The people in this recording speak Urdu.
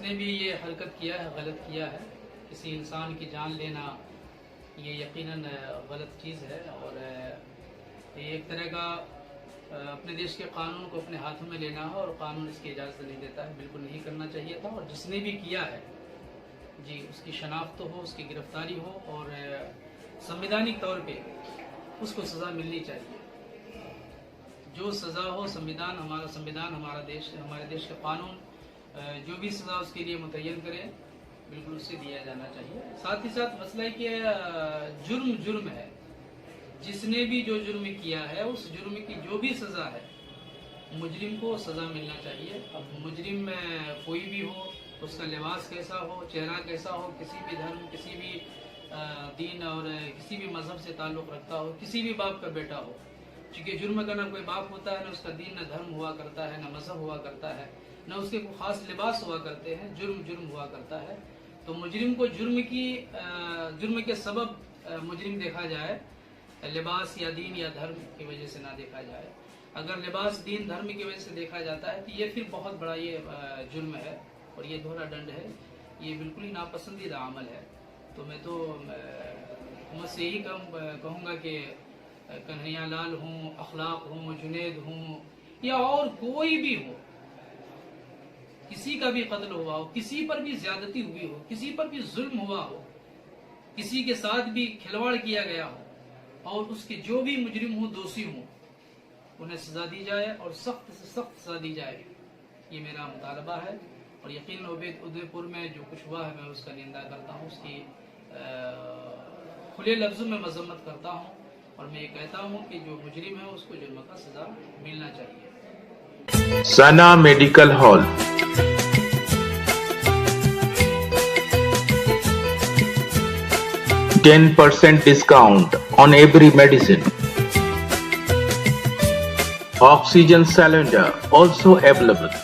نے بھی یہ حرکت کیا ہے غلط کیا ہے. کسی انسان کی جان لینا یہ یقیناً غلط چیز ہے، اور یہ ایک طرح کا اپنے دیش کے قانون کو اپنے ہاتھوں میں لینا ہے، اور قانون اس کی اجازت نہیں دیتا ہے. بالکل نہیں کرنا چاہیے تھا، اور جس نے بھی کیا ہے جی اس کی شناخت ہو، اس کی گرفتاری ہو، اور سنویدھانک طور پہ اس کو سزا ملنی چاہیے. جو سزا ہو، سنویدھان ہمارے دیش کا قانون جو بھی سزا اس کے لیے متعین کرے بالکل اسے دیا جانا چاہیے. ساتھ ہی ساتھ مسئلہ ہے کہ جرم ہے. جس نے بھی جو جرم کیا ہے اس جرم کی جو بھی سزا ہے مجرم کو سزا ملنا چاہیے. اب مجرم کوئی بھی ہو، اس کا لباس کیسا ہو، چہرہ کیسا ہو، کسی بھی دھرم، کسی بھی دین اور کسی بھی مذہب سے تعلق رکھتا ہو، کسی بھی باپ کا بیٹا ہو. چونکہ جرم کا نہ کوئی باپ ہوتا ہے، نہ اس کا دین، نہ دھرم ہوا کرتا ہے، نہ مذہب ہوا کرتا ہے، نہ اس کے کوئی خاص لباس ہوا کرتے ہیں. جرم ہوا کرتا ہے. تو مجرم کو جرم کے سبب مجرم دیکھا جائے، لباس یا دین یا دھرم کی وجہ سے نہ دیکھا جائے. اگر لباس، دین، دھرم کی وجہ سے دیکھا جاتا ہے تو یہ پھر بہت بڑا یہ جرم ہے، اور یہ دوہرا ڈنڈ ہے. یہ بالکل ہی ناپسندیدہ عمل ہے. تو میں تو حکومت سے یہی کہوں گا کہ کنہیا لال ہوں، اخلاق ہوں، جنید ہوں، یا اور کوئی بھی ہو، کسی کا بھی قتل ہوا ہو، کسی پر بھی زیادتی ہوئی ہو، کسی پر بھی ظلم ہوا ہو، کسی کے ساتھ بھی کھلواڑ کیا گیا ہو، اور اس کے جو بھی مجرم ہوں، دوشی ہوں، انہیں سزا دی جائے، اور سخت سے سخت سزا دی جائے. یہ میرا مطالبہ ہے. اور یقیناً ادے پور میں جو کچھ ہوا ہے میں اس کا نندا کرتا ہوں، اس کی کھلے لفظوں میں مذمت کرتا ہوں، اور میں یہ کہتا ہوں کہ جو مجرم ہے اس کو جرم کا سزا ملنا چاہیے. ثنا medical hall 10% discount on every medicine. Oxygen cylinder also available.